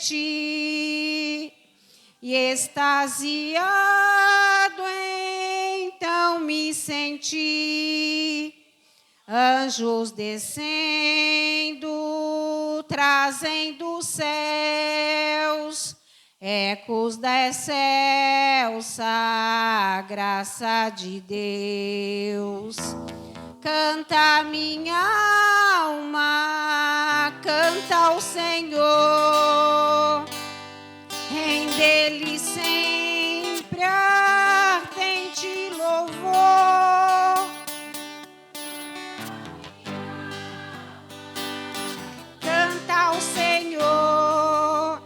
ti. E extasiado então me senti, anjos descendo, trazendo céus, ecos da excelsa graça de Deus. Canta minha alma, canta ao Senhor, rende-lhe sempre ardente louvor. Canta ao Senhor,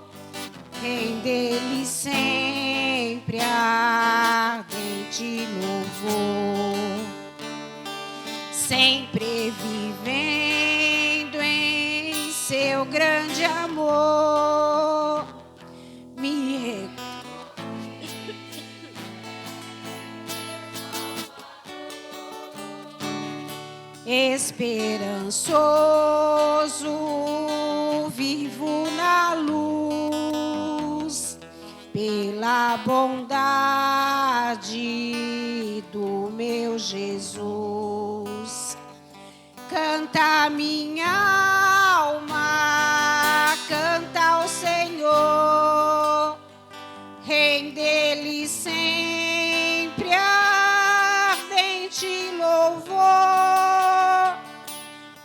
rende-lhe sempre ardente louvor. Sempre vivendo em seu grande amor, esperançoso, vivo na luz, pela bondade do meu Jesus. Canta minha alma, canta ao Senhor, rende-lhe sempre ardente louvor.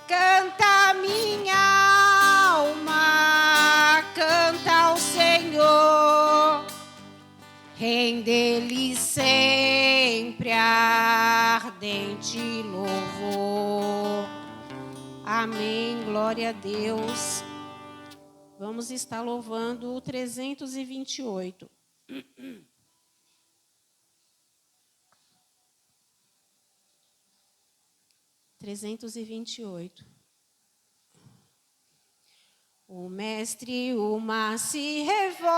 Canta minha alma, canta ao Senhor, rende-lhe sempre ardente louvor. Amém, glória a Deus. Vamos estar louvando o 328. O mestre, o mar se revolta,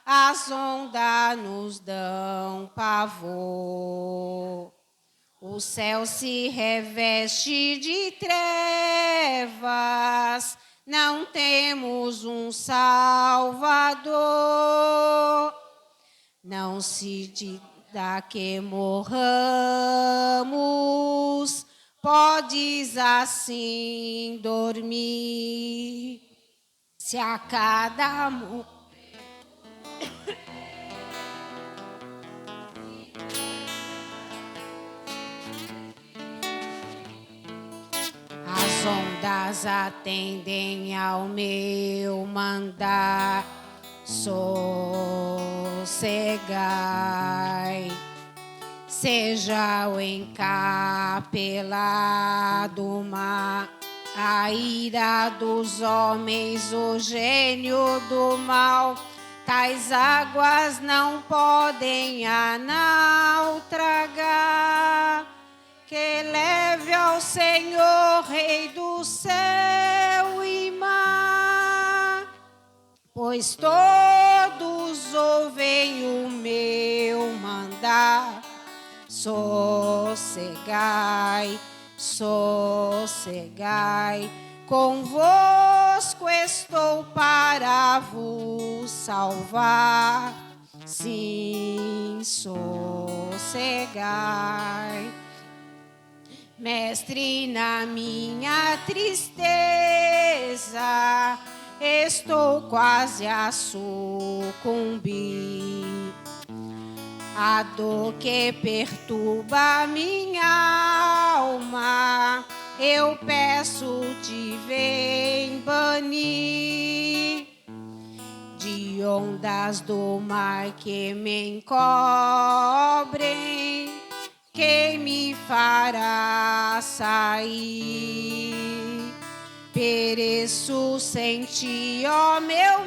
as ondas nos dão pavor. O céu se reveste de trevas, não temos um Salvador. Não se diga que morramos, podes assim dormir. Se a cada as ondas atendem ao meu mandar, sossegai. Seja o encapelado mar, a ira dos homens, o gênio do mal, tais águas não podem naufragar. Que leve ao Senhor, Rei do céu e mar, pois todos ouvem o meu mandar. Sossegai, sossegai, convosco estou para vos salvar. Sim, sossegai. Mestre, na minha tristeza, estou quase a sucumbir. A dor que perturba minha alma, eu peço-te, vem banir. De ondas do mar que me encobrem, quem me fará sair? Pereço sem ti, ó meu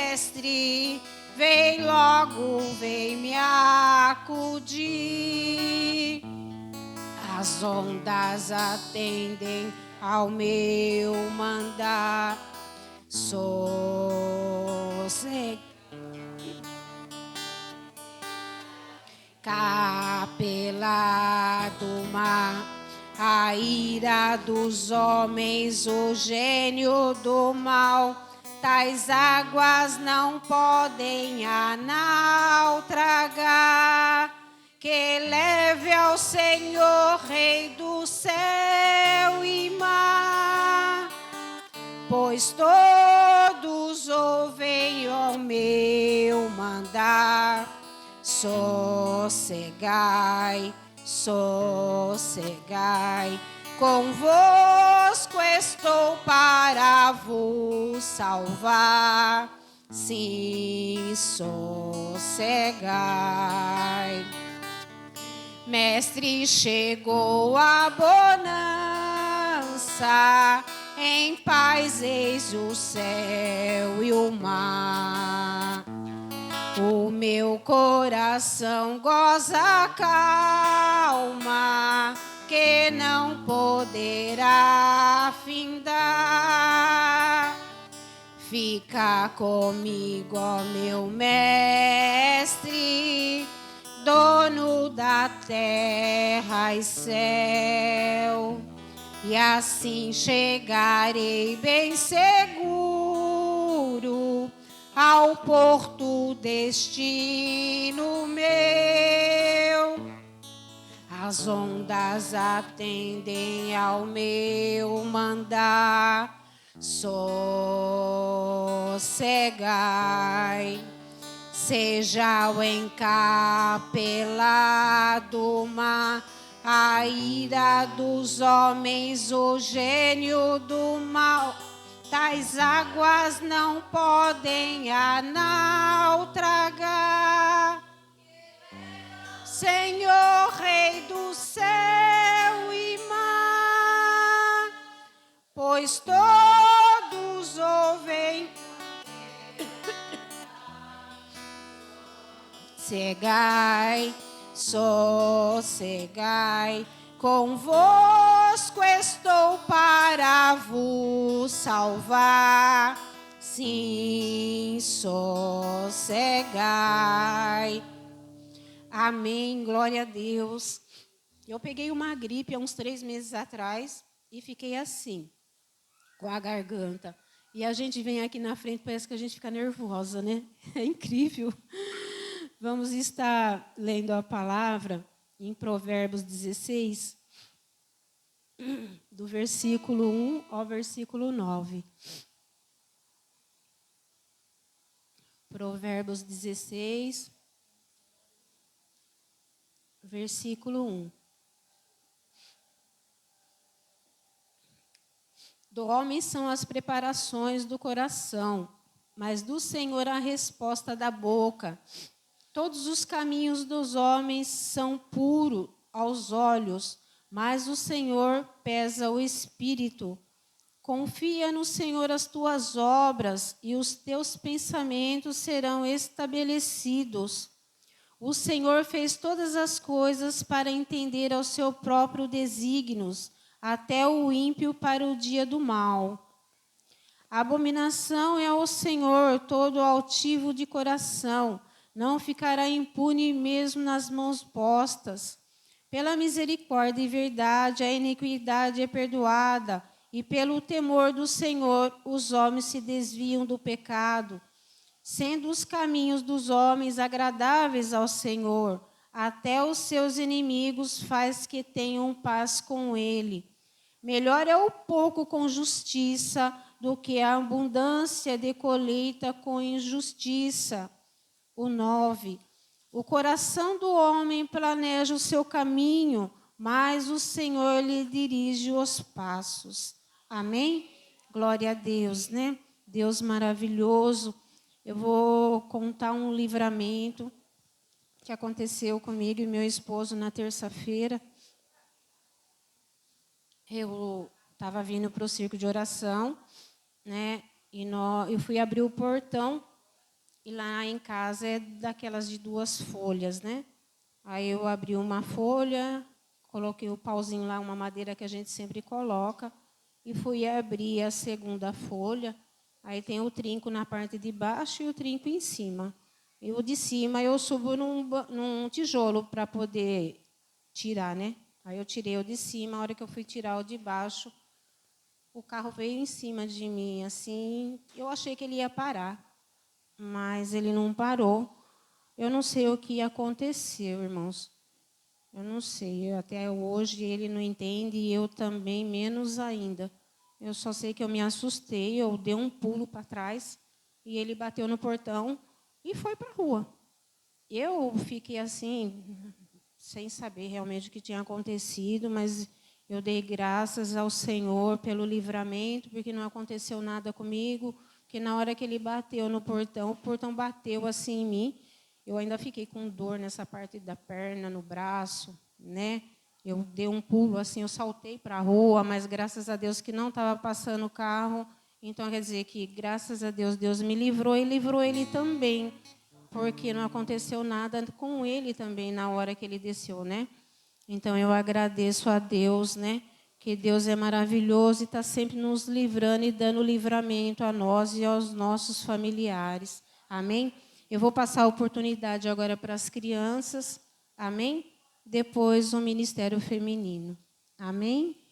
mestre, vem logo, vem me acudir. As ondas atendem ao meu mandar, sossegai. Capelado mar, a ira dos homens, o gênio do mal. Tais águas não podem a nau tragar. Que leve ao Senhor, Rei do céu e mar, pois todos ouvem o meu mandar. Sossegai, sossegai, convosco estou para vos salvar. Sim, sossegai. Mestre, chegou a bonança, em paz eis o céu e o mar. O meu coração goza calma, que não poderá findar. Fica comigo, ó meu mestre, dono da terra e céu, e assim chegarei bem seguro ao porto destino meu. As ondas atendem ao meu mandar. Sossegai, seja o encapelado mar, a ira dos homens, o gênio do mal. Tais águas não podem a nau tragar. Senhor, Rei do céu e mar, pois todos ouvem. Sossegai, sossegai, convosco estou para vos salvar. Sim, sossegai. Amém, glória a Deus. Eu peguei uma gripe há uns 3 meses atrás e fiquei assim, com a garganta. E a gente vem aqui na frente, parece que a gente fica nervosa, né? É incrível. Vamos estar lendo a palavra em Provérbios 16, do versículo 1 ao versículo 9. Provérbios 16, versículo 1. Do homem são as preparações do coração, mas do Senhor a resposta da boca. Todos os caminhos dos homens são puros aos olhos, mas o Senhor pesa o espírito. Confia no Senhor as tuas obras, e os teus pensamentos serão estabelecidos. O Senhor fez todas as coisas para entender ao seu próprio desígnios, até o ímpio para o dia do mal. Abominação é ao Senhor todo altivo de coração, não ficará impune mesmo nas mãos postas. Pela misericórdia e verdade a iniquidade é perdoada, e pelo temor do Senhor os homens se desviam do pecado. Sendo os caminhos dos homens agradáveis ao Senhor, até os seus inimigos faz que tenham paz com ele. Melhor é o pouco com justiça do que a abundância de colheita com injustiça. O 9. O coração do homem planeja o seu caminho, mas o Senhor lhe dirige os passos. Amém? Glória a Deus, né? Deus maravilhoso. Eu vou contar um livramento que aconteceu comigo e meu esposo na terça-feira. Eu estava vindo para o circo de oração, né? E eu fui abrir o portão. E lá em casa é daquelas de 2 folhas, né? Aí eu abri uma folha, coloquei o pauzinho lá, uma madeira que a gente sempre coloca, e fui abrir a segunda folha. Aí tem o trinco na parte de baixo e o trinco em cima. E o de cima eu subo num tijolo para poder tirar, né? Aí eu tirei o de cima, a hora que eu fui tirar o de baixo, o carro veio em cima de mim, assim, eu achei que ele ia parar, mas ele não parou. Eu não sei o que aconteceu, irmãos. Eu não sei, até hoje ele não entende e eu também menos ainda. Eu só sei que eu me assustei, eu dei um pulo para trás e ele bateu no portão e foi para a rua. Eu fiquei assim, sem saber realmente o que tinha acontecido, mas eu dei graças ao Senhor pelo livramento, porque não aconteceu nada comigo, porque na hora que ele bateu no portão, o portão bateu assim em mim, eu ainda fiquei com dor nessa parte da perna, no braço, né? Eu dei um pulo assim, eu saltei para a rua, mas graças a Deus que não estava passando o carro, então quer dizer que graças a Deus, Deus me livrou e livrou ele também, porque não aconteceu nada com ele também na hora que ele desceu, né? Então eu agradeço a Deus, né? Que Deus é maravilhoso e está sempre nos livrando e dando livramento a nós e aos nossos familiares. Amém? Eu vou passar a oportunidade agora para as crianças. Amém? Depois o Ministério Feminino. Amém?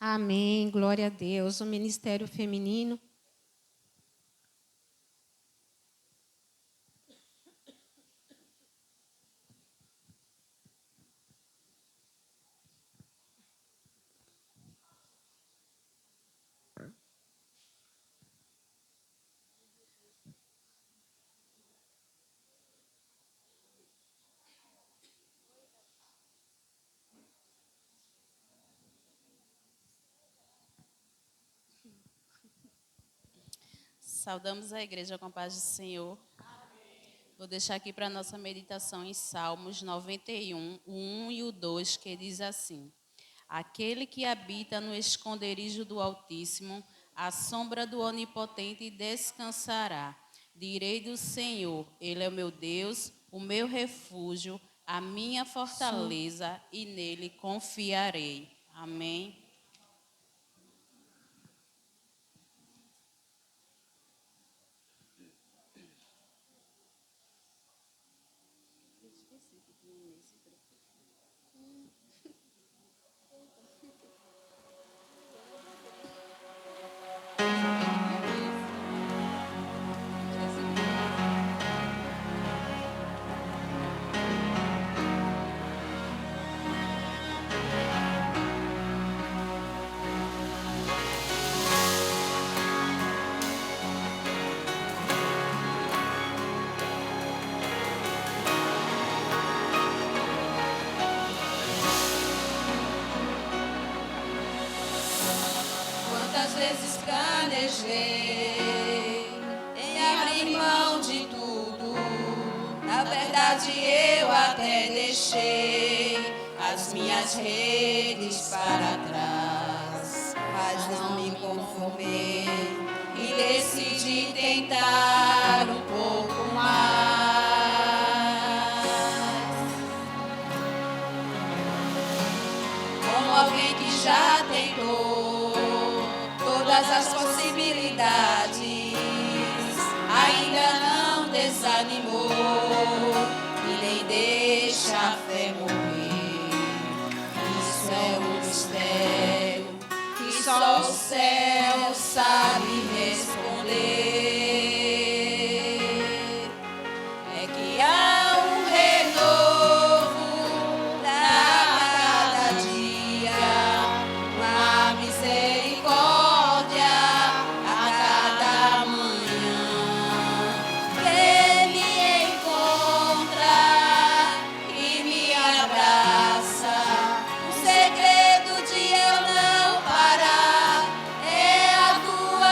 Amém. Glória a Deus. O ministério feminino. Saudamos a igreja com a paz do Senhor. Vou deixar aqui para a nossa meditação em Salmos 91, o 1 e o 2, que diz assim: Aquele que habita no esconderijo do Altíssimo, à sombra do Onipotente descansará. Direi do Senhor, Ele é o meu Deus, o meu refúgio, a minha fortaleza, e nele confiarei. Amém. Quantas vezes planejei em abrir mão de tudo. Na verdade eu até deixei as minhas redes para trás, mas não me conformei e decidi tentar um pouco mais. Como alguém que já tentou todas as possibilidades, ainda não desanimou e nem deixa a fé morrer. Isso é um mistério que só o céu sabe responder. É que há um renovo a cada dia, uma misericórdia a cada manhã. Ele me encontra e me abraça. O segredo de eu não parar é a tua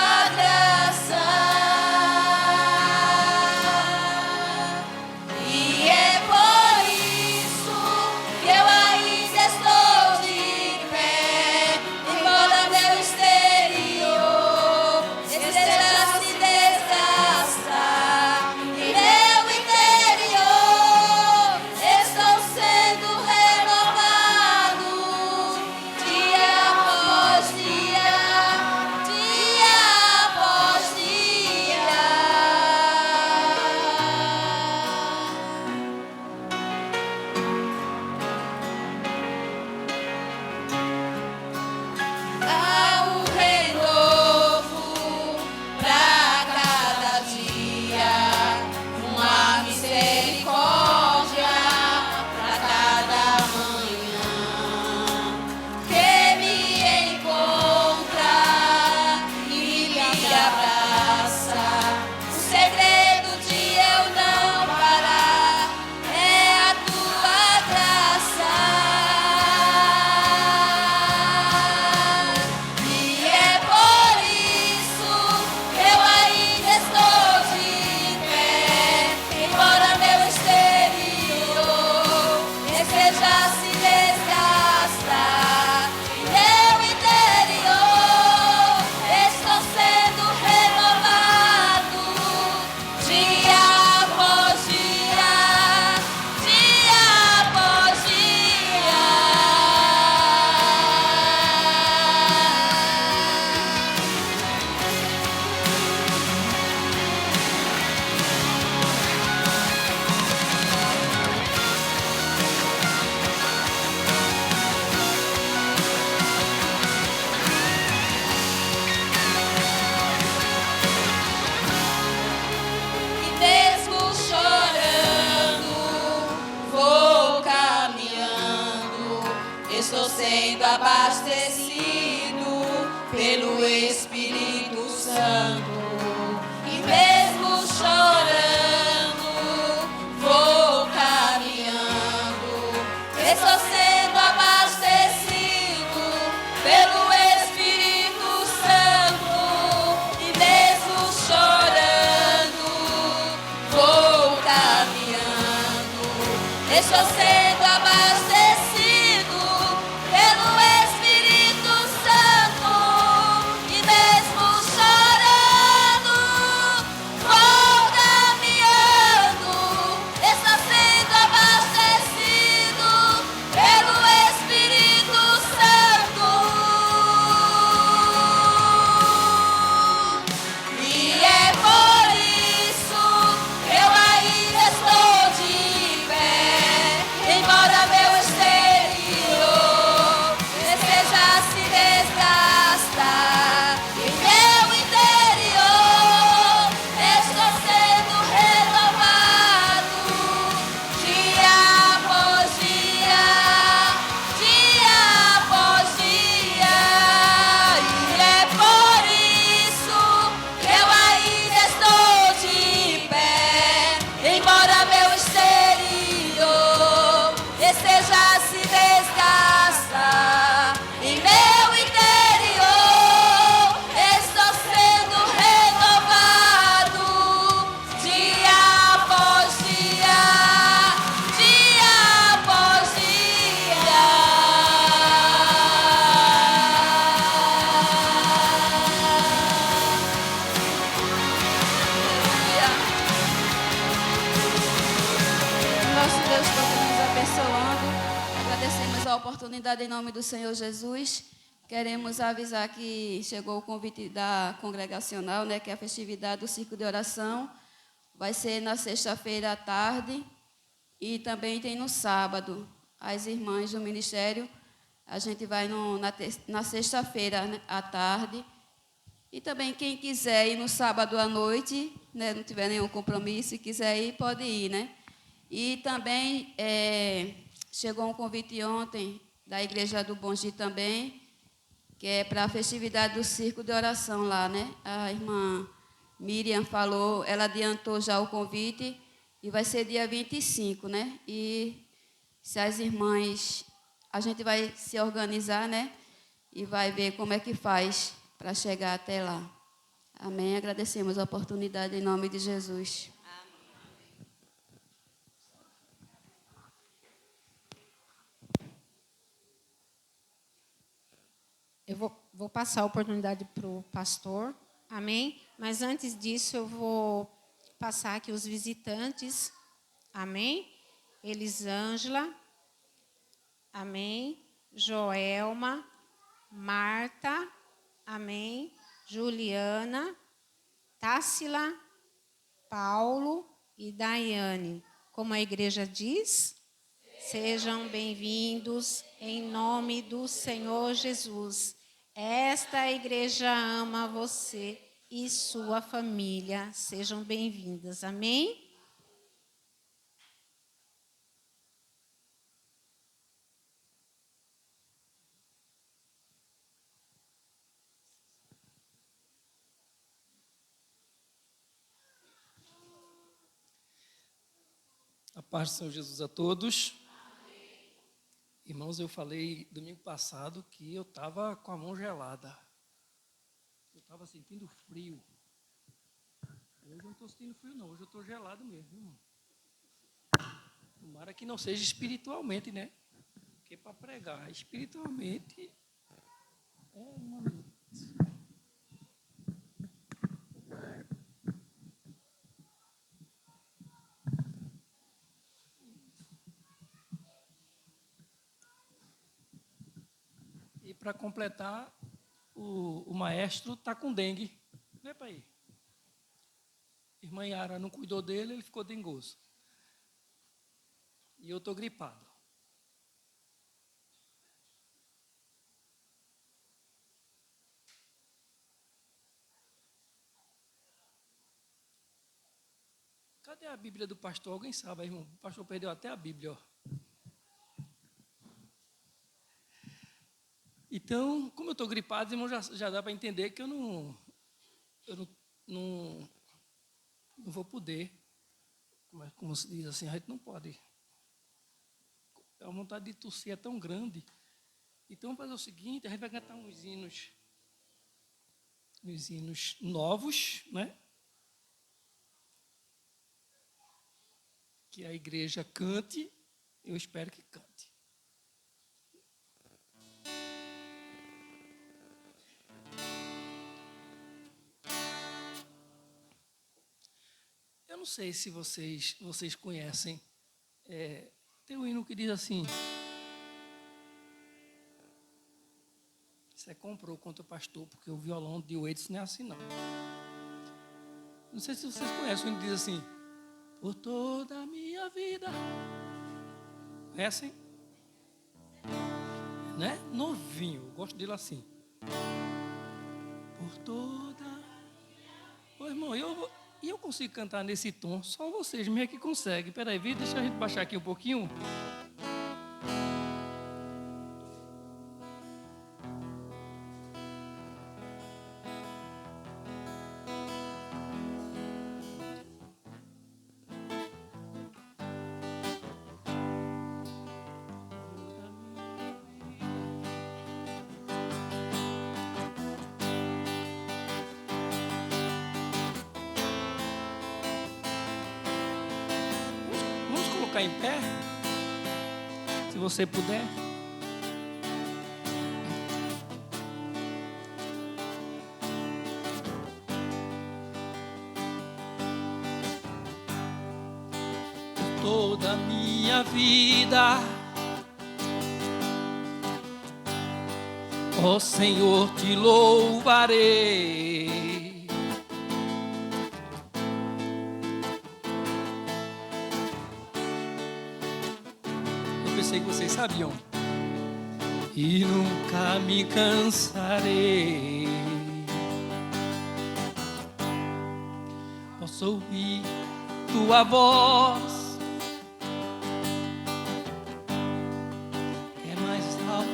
sendo abastecido pelo Espírito Santo. E mesmo chorando, vou caminhando. Estou sendo abastecido pelo Espírito Santo. E mesmo chorando, vou caminhando. Estou sendo abastecido pelo Espírito Santo. E mesmo chorando, vou caminhando. Estou sendo abastecido pelo Espírito Santo. E é por isso que eu ainda estou de pé, embora meu exterior deseja se desgastar. E meu interior estou sendo renovado dia após dia, dia após dia. E é por isso que eu ainda estou de pé, embora meu exterior deseja se desgastar. Em meu interior estou sendo renovado dia após dia, dia após dia. Nosso Deus todo nos abençoando. Agradecemos a oportunidade em nome do Senhor Jesus. Queremos avisar que chegou o convite da congregacional, né, que é a festividade do Círculo de Oração. Vai ser na sexta-feira à tarde e também tem no sábado. As irmãs do ministério, a gente vai na sexta-feira, né, à tarde. E também quem quiser ir no sábado à noite, né, não tiver nenhum compromisso e quiser ir, pode ir, né? E também chegou um convite ontem da Igreja do Bongi também, que é para a festividade do Círculo de Oração lá, né? A irmã Miriam falou, ela adiantou já o convite e vai ser dia 25, né? E se as irmãs, a gente vai se organizar, né? E vai ver como é que faz para chegar até lá. Amém. Agradecemos a oportunidade em nome de Jesus. Eu vou passar a oportunidade para o pastor, amém? Mas antes disso, eu vou passar aqui os visitantes, amém? Elisângela, amém? Joelma, Marta, amém? Juliana, Tássila, Paulo e Daiane. Como a igreja diz, sejam bem-vindos em nome do Senhor Jesus. Esta igreja ama você e sua família. Sejam bem-vindas. Amém? A paz do Senhor Jesus a todos. Irmãos, eu falei domingo passado que eu estava com a mão gelada. Eu estava sentindo frio. Hoje eu não estou sentindo frio, não. Hoje eu estou gelado mesmo, irmão. Tomara que não seja espiritualmente, né? Porque para pregar espiritualmente é uma luta. E para completar, o maestro está com dengue. Vê para aí. Irmã Yara não cuidou dele, ele ficou dengoso. E eu estou gripado. Cadê a Bíblia do pastor? Alguém sabe, irmão? O pastor perdeu até a Bíblia, ó. Então, como eu estou gripado, irmão, já dá para entender que eu não vou poder. Como se diz assim, a gente não pode. A vontade de tossir é tão grande. Então, vamos fazer o seguinte, a gente vai cantar uns hinos novos, né? Que a igreja cante, eu espero que cante. Eu não sei se vocês conhecem, tem um hino que diz assim: você comprou contra o pastor, porque o violão de Waits não é assim, não. Não sei se vocês conhecem, o hino diz assim: por toda a minha vida. Conhecem? Né? Novinho, eu gosto dele assim. Por toda. Ô, irmão, eu consigo cantar nesse tom, só vocês mesmo que conseguem. Peraí, deixa a gente baixar aqui um pouquinho. Vamos colocar em pé, se você puder. Por toda a minha vida, ó Senhor, te louvarei. Eu pensei que vocês sabiam. E nunca me cansarei. Posso ouvir tua voz, que é mais alto,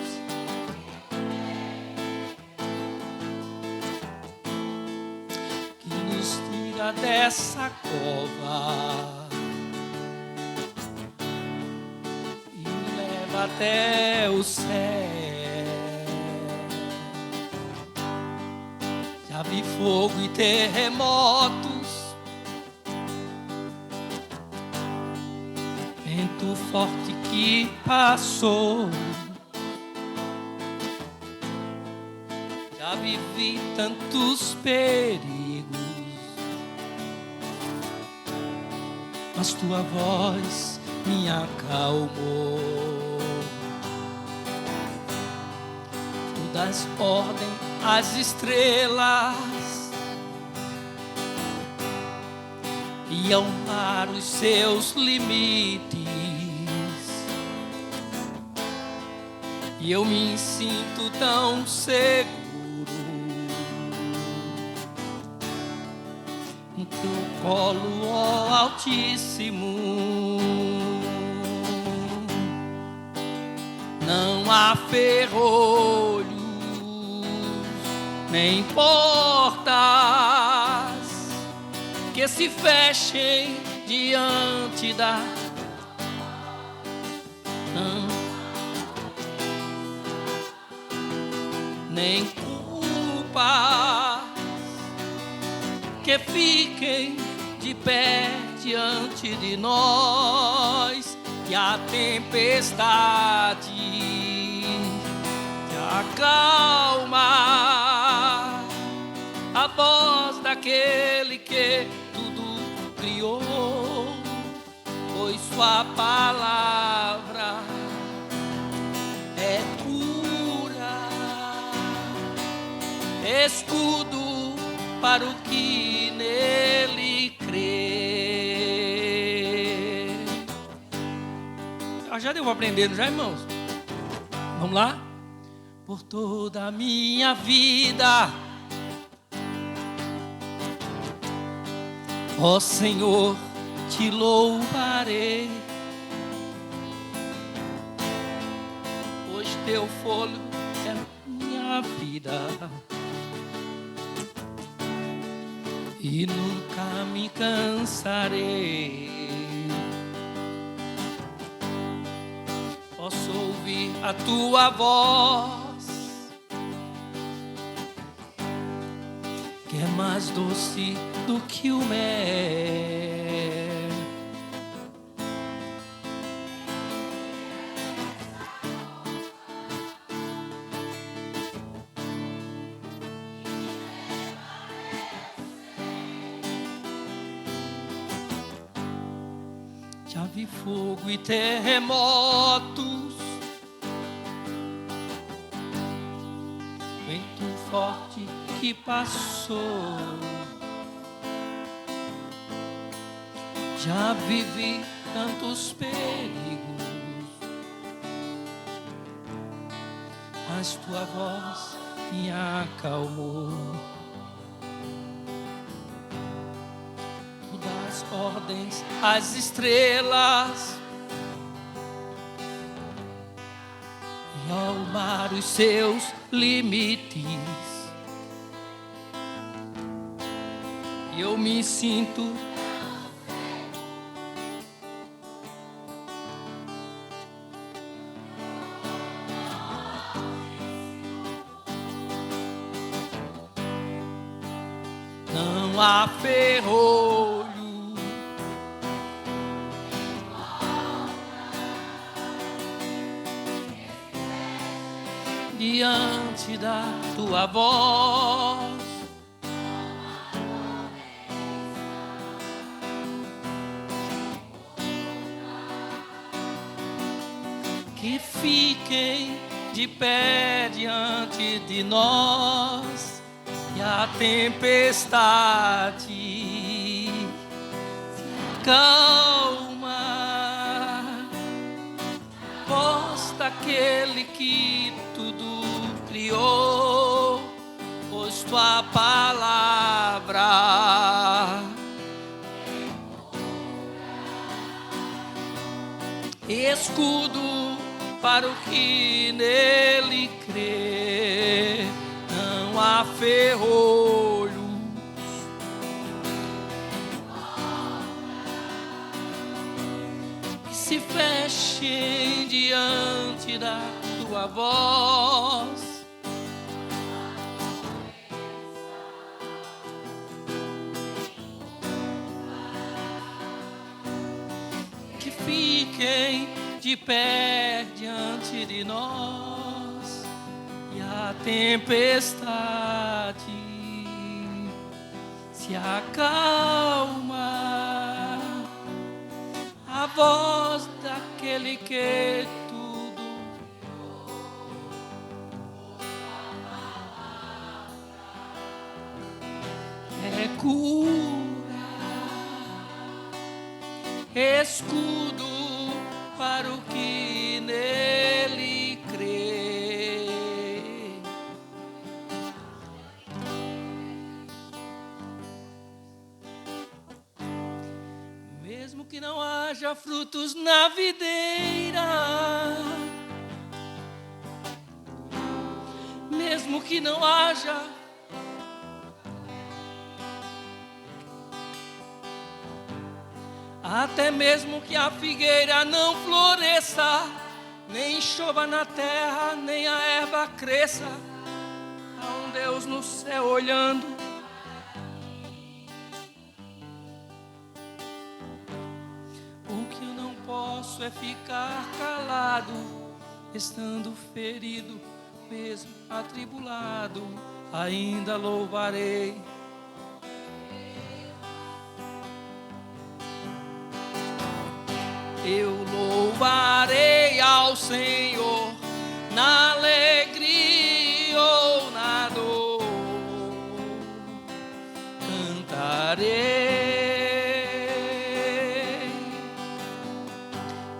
que nos tira dessa cova e me leva até o céu. Já vi fogo e terremotos, vento forte que passou. Já vivi tantos perigos, mas tua voz me acalmou. Tu das ordem às estrelas e ao mar os seus limites, e eu me sinto tão seguro no teu colo, ó Altíssimo. Não há ferrolhos nem portas que se fechem diante da nem culpas que fiquem de pé diante de nós, e a tempestade que acalma a voz daquele que tudo criou, pois sua palavra é cura, escudo para o que nele crê. Já devo aprendendo, já, irmãos? Vamos lá? Por toda a minha vida, ó Senhor, te louvarei, pois teu fôlego é minha vida e nunca me cansarei. Posso ouvir a tua voz, que é mais doce do que o mel. Já vi fogo e terremotos, vento forte que passou. Já vivi tantos perigos, mas tua voz me acalmou. Tu das ordens às estrelas e ao mar os seus limites. E eu me sinto não há ferrolho diante da tua voz. Que fiquem de pé diante de nós e a tempestade calma, voz daquele que tudo criou, pois tua palavra escudo para o que nele crê. Não há ferrolhos que se fechem diante da tua voz. Que fiquem de pé diante de nós e a tempestade se acalma, a voz daquele que tudo é cura, escudo para o que nele crê. Mesmo que não haja frutos na videira, mesmo que não haja até mesmo que a figueira não floresça, nem chova na terra, nem a erva cresça, há um Deus no céu olhando. O que eu não posso é ficar calado, estando ferido, mesmo atribulado, ainda louvarei. Eu louvarei ao Senhor na alegria ou na dor, cantarei.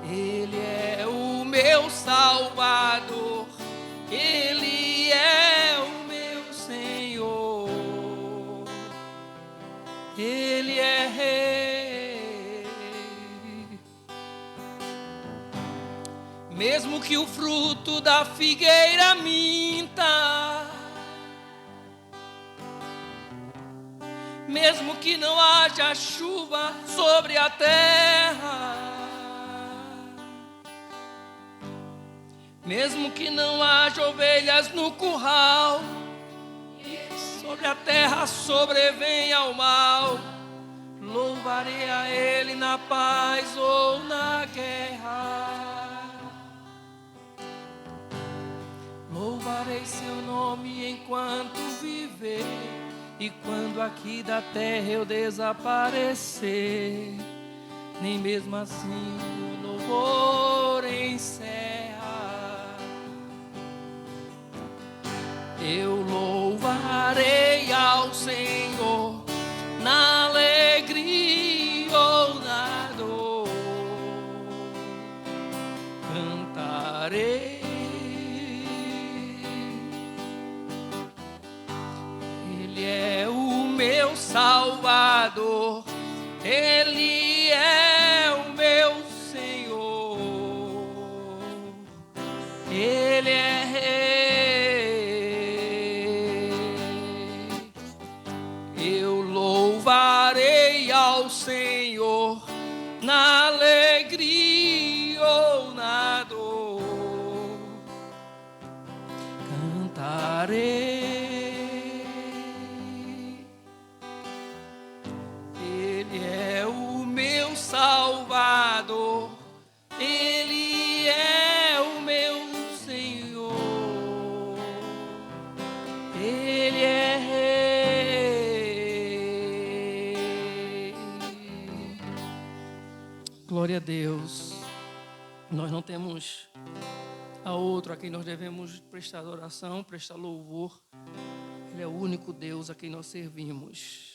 Ele é o meu Salvador, Ele é o meu Senhor, Ele é Rei. mesmo que o fruto da figueira minta, mesmo que não haja chuva sobre a terra, mesmo que não haja ovelhas no curral, sobre a terra sobrevenha o mal, louvarei a Ele na paz ou na guerra. Louvarei seu nome enquanto viver, e quando aqui da terra eu desaparecer, nem mesmo assim o louvor encerra. Eu louvarei ao Senhor na alegria ou na dor, cantarei. Ele é o meu Salvador, Ele é o meu Senhor, Ele é Rei. Eu louvarei ao Senhor na alegria ou na dor, cantarei. Salvador, Ele é o meu Senhor, Ele é Rei. Glória a Deus. Nós não temos a outro a quem nós devemos prestar adoração, prestar louvor. Ele é o único Deus a quem nós servimos.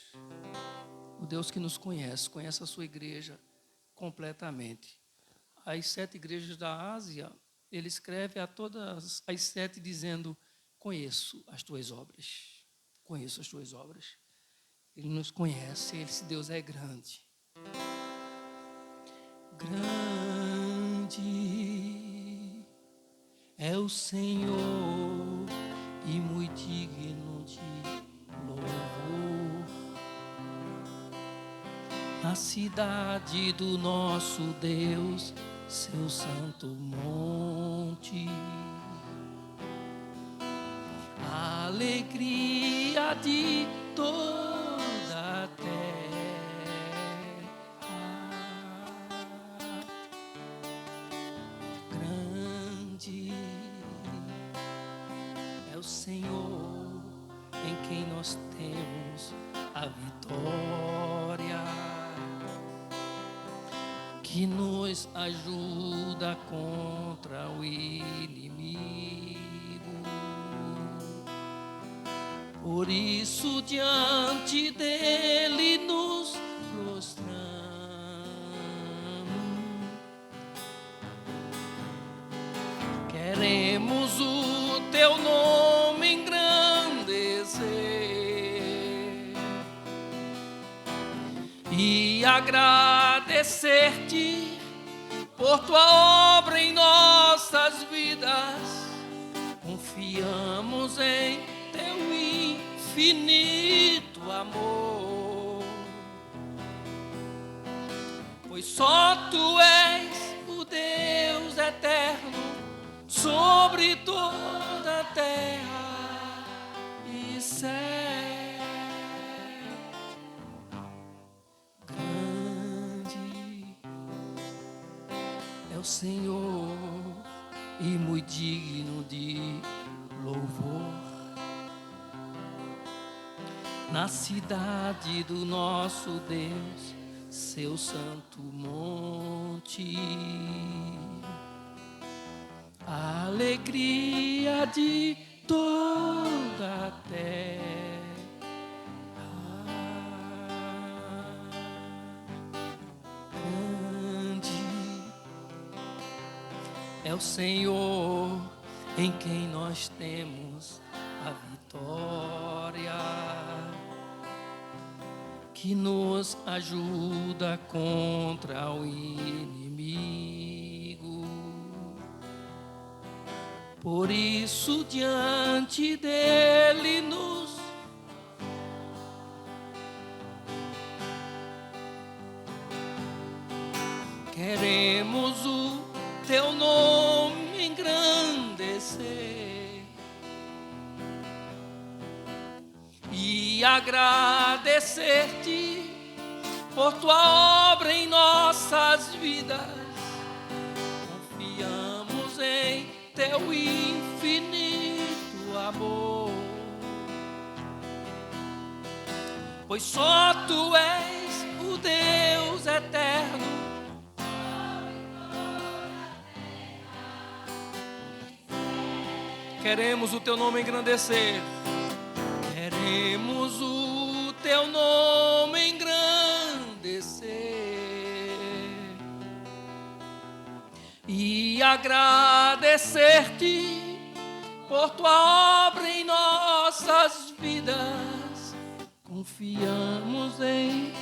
O Deus que nos conhece, conhece a sua igreja completamente. As 7 igrejas da Ásia, ele escreve a todas as 7 dizendo: conheço as tuas obras, conheço as tuas obras. Ele nos conhece, esse Deus é grande. Grande é o Senhor e muito digno de louvor. Na cidade do nosso Deus, seu santo monte, a alegria de toda a terra. Grande é o Senhor em quem nós temos a vitória, que nos ajuda contra o inimigo. Por isso diante dele nos prostramos, queremos o teu nome engrandecer e agradecer-te por tua obra em nossas vidas. Confiamos em teu infinito amor, pois só tu és o Deus eterno sobre toda a terra e céu. O Senhor e muito digno de louvor. Na cidade do nosso Deus, seu santo monte, a alegria de toda a terra. É o Senhor em quem nós temos a vitória, que nos ajuda contra o inimigo. Por isso diante dele nos queremos o teu nome engrandecer e agradecer-te por tua obra em nossas vidas. Confiamos em teu infinito amor, pois só tu és o Deus eterno. Queremos o teu nome engrandecer. Queremos o teu nome engrandecer e agradecer-te por tua obra em nossas vidas. Confiamos em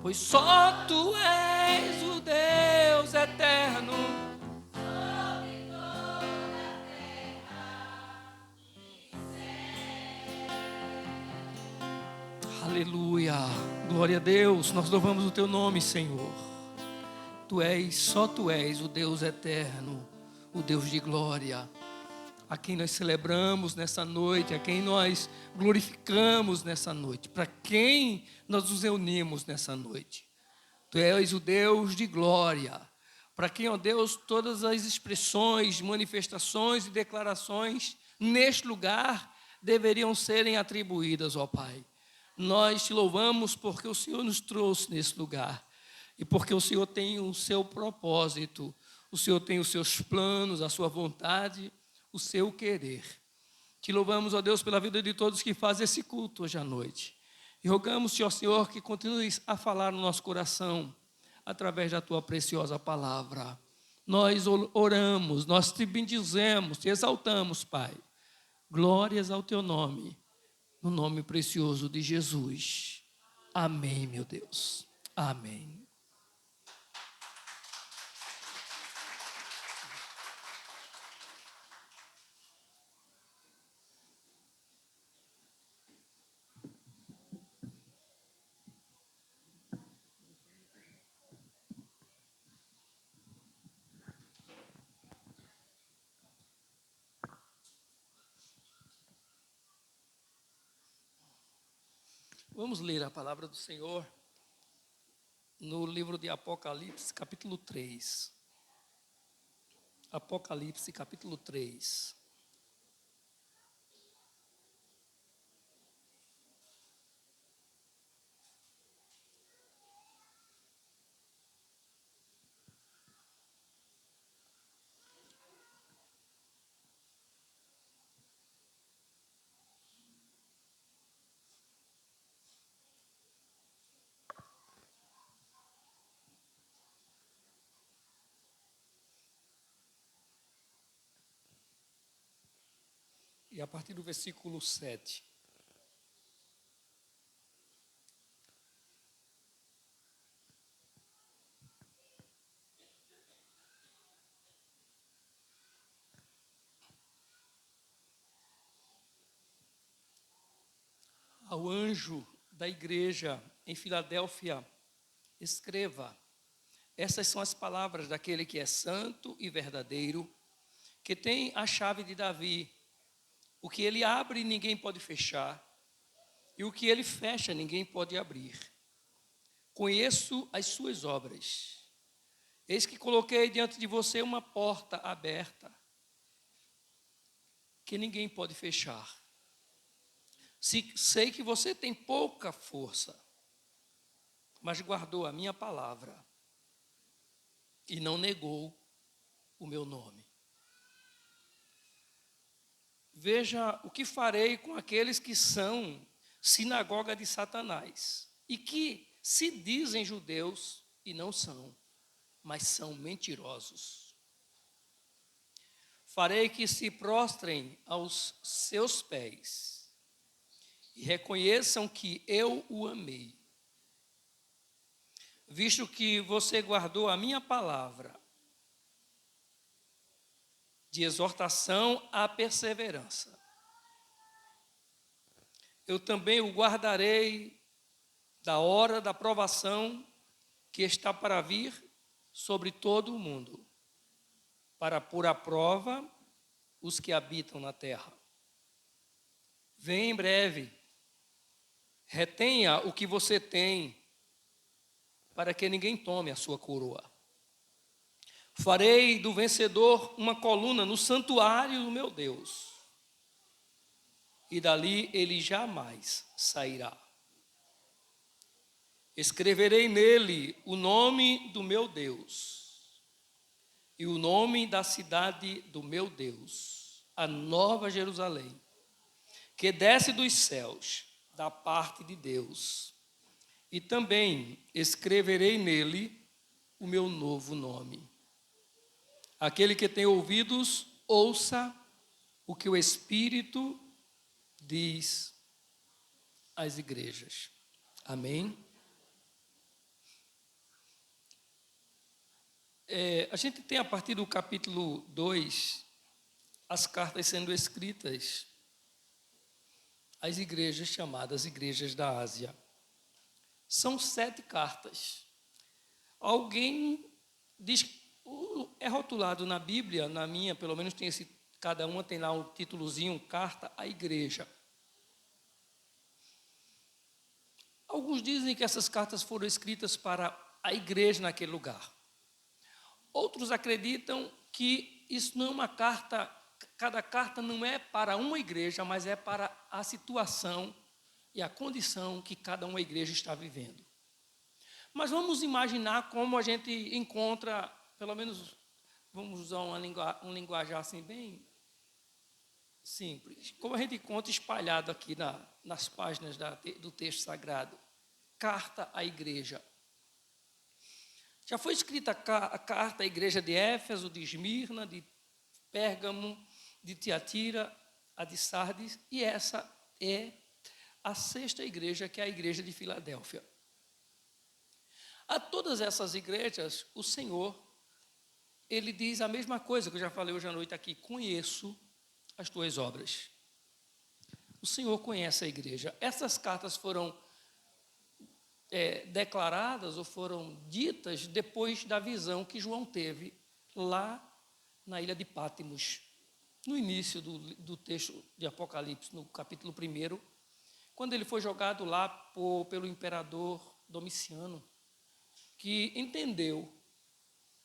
pois só tu és o Deus eterno. Aleluia, glória a Deus, nós louvamos o teu nome, Senhor. Só tu és o Deus eterno, o Deus de glória, a quem nós celebramos nessa noite, a quem nós glorificamos nessa noite, para quem nós nos reunimos nessa noite. Tu és o Deus de glória, para quem, ó Deus, todas as expressões, manifestações e declarações neste lugar deveriam serem atribuídas, ó Pai. Nós te louvamos porque o Senhor nos trouxe nesse lugar e porque o Senhor tem o seu propósito, o Senhor tem os seus planos, a sua vontade, o seu querer. Te louvamos, ó Deus, pela vida de todos que fazem esse culto hoje à noite. E rogamos-te, ó Senhor, que continues a falar no nosso coração através da tua preciosa palavra. Nós oramos, nós te bendizemos, te exaltamos, Pai. Glórias ao teu nome, no nome precioso de Jesus. Amém, meu Deus. Amém. Vamos ler a palavra do Senhor no livro de Apocalipse, capítulo 3. Apocalipse, capítulo 3. E a partir do versículo 7. Ao anjo da igreja em Filadélfia, escreva: essas são as palavras daquele que é santo e verdadeiro, que tem a chave de Davi. O que ele abre, ninguém pode fechar, e o que ele fecha, ninguém pode abrir. Conheço as suas obras. Eis que coloquei diante de você uma porta aberta, que ninguém pode fechar. Sei que você tem pouca força, mas guardou a minha palavra e não negou o meu nome. Veja o que farei com aqueles que são sinagoga de Satanás e que se dizem judeus e não são, mas são mentirosos. Farei que se prostrem aos seus pés e reconheçam que eu o amei. visto que você guardou a minha palavra de exortação à perseverança, eu também o guardarei da hora da provação que está para vir sobre todo o mundo, para pôr à prova os que habitam na terra. Vem em breve, retenha o que você tem, para que ninguém tome a sua coroa. Farei do vencedor uma coluna no santuário do meu Deus, e dali ele jamais sairá. Escreverei nele o nome do meu Deus e o nome da cidade do meu Deus, a nova Jerusalém, que desce dos céus da parte de Deus. E também escreverei nele o meu novo nome. Aquele que tem ouvidos, ouça o que o Espírito diz às igrejas. Amém? A gente tem, a partir do capítulo 2, as cartas sendo escritas às igrejas chamadas Igrejas da Ásia. São 7 cartas. Alguém diz, é rotulado na Bíblia, na minha, pelo menos tem cada uma tem lá um títulozinho, carta à igreja. Alguns dizem que essas cartas foram escritas para a igreja naquele lugar. Outros acreditam que isso não é uma carta, cada carta não é para uma igreja, mas é para a situação e a condição que cada uma igreja está vivendo. Mas vamos imaginar como a gente encontra, pelo menos, vamos usar um linguajar assim bem simples, como a gente encontra espalhado aqui nas páginas do texto sagrado. Carta à igreja. Já foi escrita a carta à igreja de Éfeso, de Esmirna, de Pérgamo, de Tiatira, a de Sardes, e essa é a 6ª igreja, que é a igreja de Filadélfia. A todas essas igrejas, o Senhor, ele diz a mesma coisa que eu já falei hoje à noite aqui: conheço as tuas obras. O Senhor conhece a igreja. Essas cartas foram declaradas ou foram ditas depois da visão que João teve lá na ilha de Pátimos, no início do texto de Apocalipse, no capítulo 1, quando ele foi jogado lá pelo imperador Domiciano, que entendeu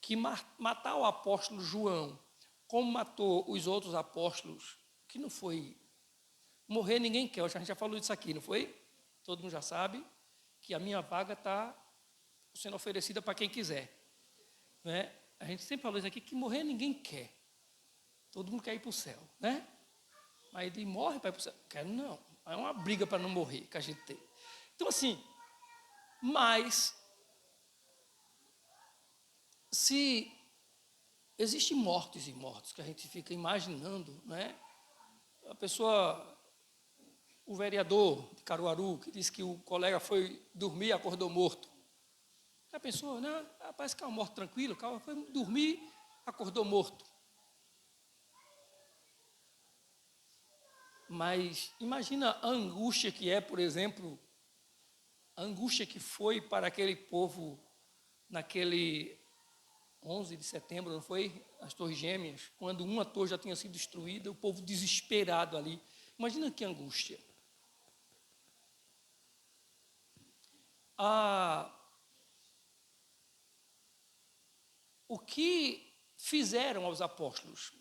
que matar o apóstolo João, como matou os outros apóstolos, que não foi morrer ninguém quer, a gente já falou disso aqui, não foi? Todo mundo já sabe que a minha vaga está sendo oferecida para quem quiser. Né? A gente sempre falou isso aqui, que morrer ninguém quer. Todo mundo quer ir para o céu, né? Mas ele morre para ir para o céu. Quero não. É uma briga para não morrer que a gente tem. Então, assim, mas se existem mortos e mortos que a gente fica imaginando, né? A pessoa, o vereador de Caruaru, que disse que o colega foi dormir e acordou morto. Já pensou, né? Parece que é uma morte tranquila, o cara foi dormir, acordou morto. Mas imagina a angústia que é, por exemplo, a angústia que foi para aquele povo naquele 11 de setembro, não foi? As Torres Gêmeas, quando uma torre já tinha sido destruída, o povo desesperado ali. Imagina que angústia. O que fizeram aos apóstolos?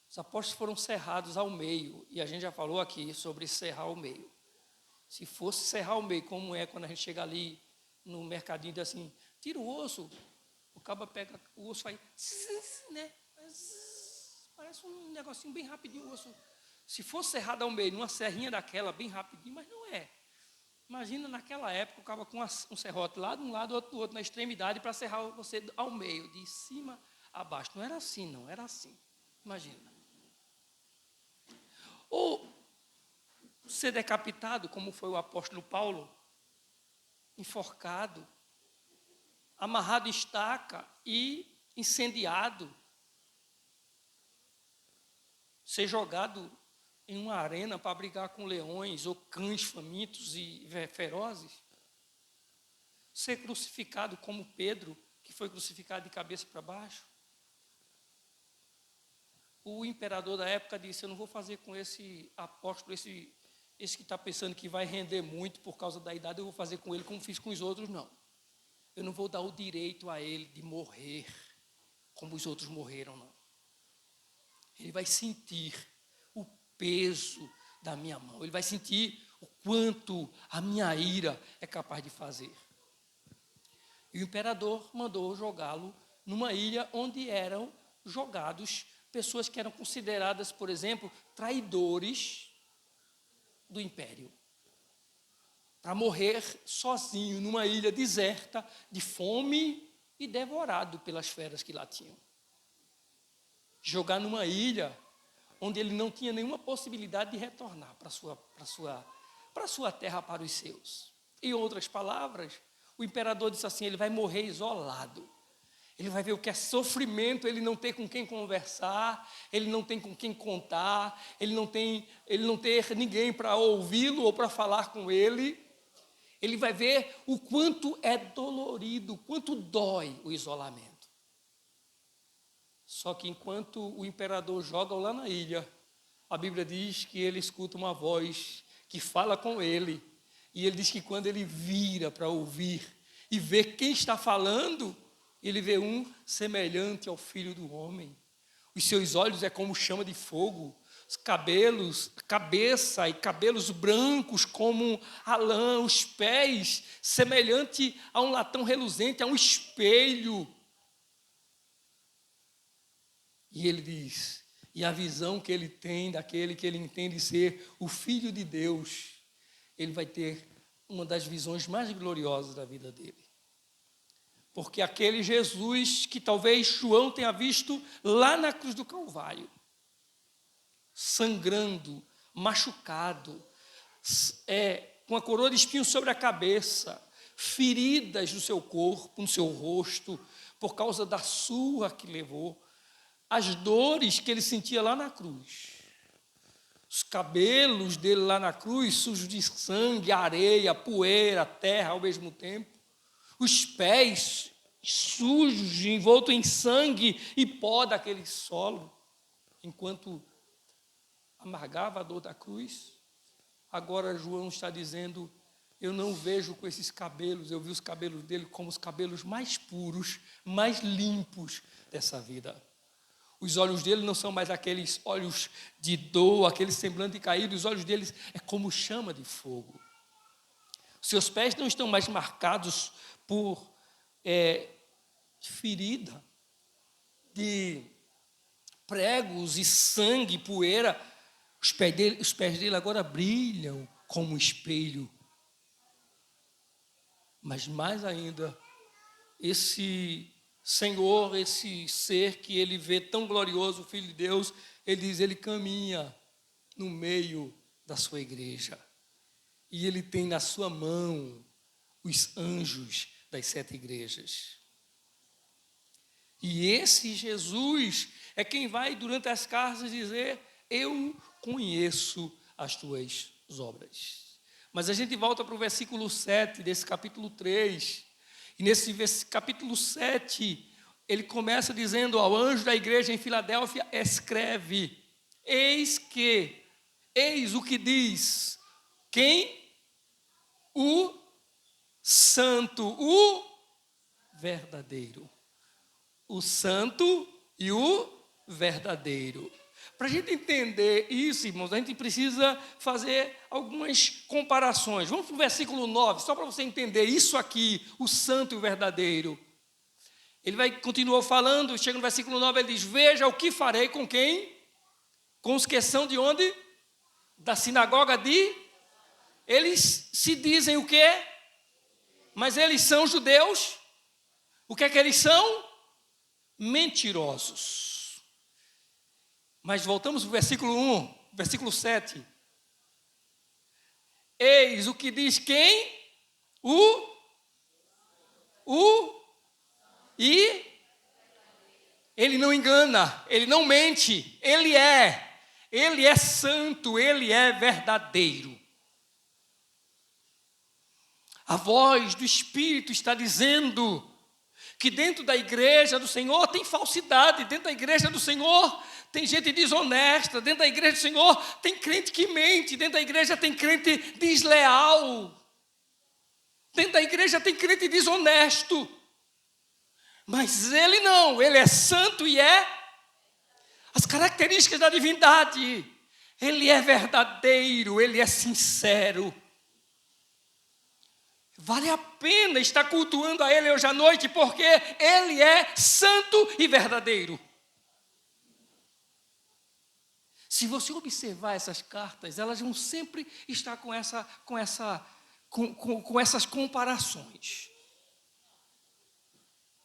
Os apóstolos foram cerrados ao meio, e a gente já falou aqui sobre serrar ao meio. Se fosse serrar ao meio, como é quando a gente chega ali no mercadinho e diz assim, tira o osso, o cabo pega o osso e faz, né? Parece um negocinho bem rapidinho o osso. Se fosse serrado ao meio, numa serrinha daquela, bem rapidinho, mas não é. Imagina naquela época, o cabo com um serrote lá de um lado, outro do outro, na extremidade, para serrar você ao meio, de cima a baixo. Não era assim, não, era assim. Imagina. Ou ser decapitado, como foi o apóstolo Paulo, enforcado, amarrado em estaca e incendiado, ser jogado em uma arena para brigar com leões ou cães famintos e ferozes, ser crucificado como Pedro, que foi crucificado de cabeça para baixo. O imperador da época disse: eu não vou fazer com esse apóstolo, esse que está pensando que vai render muito por causa da idade, eu vou fazer com ele como fiz com os outros, não. Eu não vou dar o direito a ele de morrer como os outros morreram, não. Ele vai sentir o peso da minha mão, ele vai sentir o quanto a minha ira é capaz de fazer. E o imperador mandou jogá-lo numa ilha onde eram jogados pessoas que eram consideradas, por exemplo, traidores do império, para morrer sozinho numa ilha deserta, de fome e devorado pelas feras que lá tinham. Jogar numa ilha onde ele não tinha nenhuma possibilidade de retornar para a sua terra, para os seus. Em outras palavras, o imperador disse assim: ele vai morrer isolado. Ele vai ver o que é sofrimento, ele não ter com quem conversar, ele não tem com quem contar, ele não ter ninguém para ouvi-lo ou para falar com ele. Ele vai ver o quanto é dolorido, o quanto dói o isolamento. Só que enquanto o imperador joga lá na ilha, a Bíblia diz que ele escuta uma voz que fala com ele. E ele diz que quando ele vira para ouvir e ver quem está falando, ele vê um semelhante ao Filho do Homem. Os seus olhos é como chama de fogo, os cabeça e cabelos brancos como a lã, os pés semelhante a um latão reluzente, a um espelho. E ele diz, e a visão que ele tem daquele que ele entende ser o Filho de Deus, ele vai ter uma das visões mais gloriosas da vida dele. Porque aquele Jesus que talvez João tenha visto lá na cruz do Calvário, sangrando, machucado, com a coroa de espinhos sobre a cabeça, feridas no seu corpo, no seu rosto, por causa da surra que levou, as dores que ele sentia lá na cruz, os cabelos dele lá na cruz, sujos de sangue, areia, poeira, terra ao mesmo tempo, os pés sujos, envoltos em sangue e pó daquele solo, enquanto amargava a dor da cruz. Agora João está dizendo: eu não vejo com esses cabelos, eu vi os cabelos dele como os cabelos mais puros, mais limpos dessa vida. Os olhos dele não são mais aqueles olhos de dor, aquele semblante caído, os olhos dele é como chama de fogo. Seus pés não estão mais marcados por ferida de pregos e sangue, poeira. Os pés dele agora brilham como um espelho. Mas mais ainda, esse Senhor, esse ser que ele vê tão glorioso, o Filho de Deus, ele diz, ele caminha no meio da sua igreja. E ele tem na sua mão os anjos das 7 igrejas. E esse Jesus é quem vai, durante as cartas, dizer, eu conheço as tuas obras. Mas a gente volta para o versículo 7 desse capítulo 3. E nesse capítulo 7, ele começa dizendo ao anjo da igreja em Filadélfia, escreve, eis o que diz, quem? O santo, o verdadeiro. O santo e o verdadeiro. Para a gente entender isso, irmãos, a gente precisa fazer algumas comparações. Vamos para o versículo 9, só para você entender isso aqui, o santo e o verdadeiro. Ele continuou falando, chega no versículo 9, ele diz, veja o que farei com quem? Com os que são de onde? Da sinagoga de? Eles se dizem o quê? Mas eles são judeus. O que é que eles são? Mentirosos. Mas voltamos para o versículo 1, versículo 7. Eis o que diz quem? O e ele não engana, ele não mente, ele é santo, ele é verdadeiro. A voz do Espírito está dizendo que dentro da igreja do Senhor tem falsidade, dentro da igreja do Senhor tem gente desonesta, dentro da igreja do Senhor tem crente que mente, dentro da igreja tem crente desleal, dentro da igreja tem crente desonesto. Mas ele não, ele é santo e é as características da divindade. Ele é verdadeiro, ele é sincero. Vale a pena estar cultuando a ele hoje à noite, porque ele é santo e verdadeiro. Se você observar essas cartas, elas vão sempre estar com essas comparações.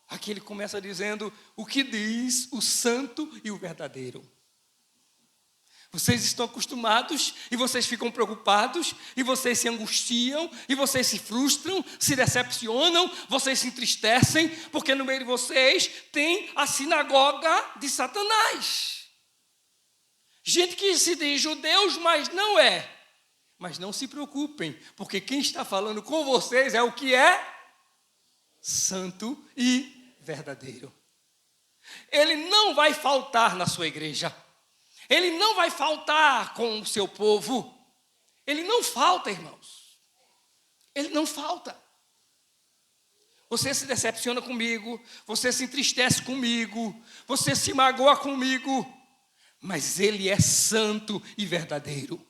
Aqui ele começa dizendo o que diz o santo e o verdadeiro. Vocês estão acostumados e vocês ficam preocupados e vocês se angustiam e vocês se frustram, se decepcionam, vocês se entristecem, porque no meio de vocês tem a sinagoga de Satanás. Gente que se diz judeus, mas não é. Mas não se preocupem, porque quem está falando com vocês é o que é santo e verdadeiro. Ele não vai faltar na sua igreja. Ele não vai faltar com o seu povo. Ele não falta, irmãos. Ele não falta. Você se decepciona comigo, você se entristece comigo, você se magoa comigo, mas ele é santo e verdadeiro.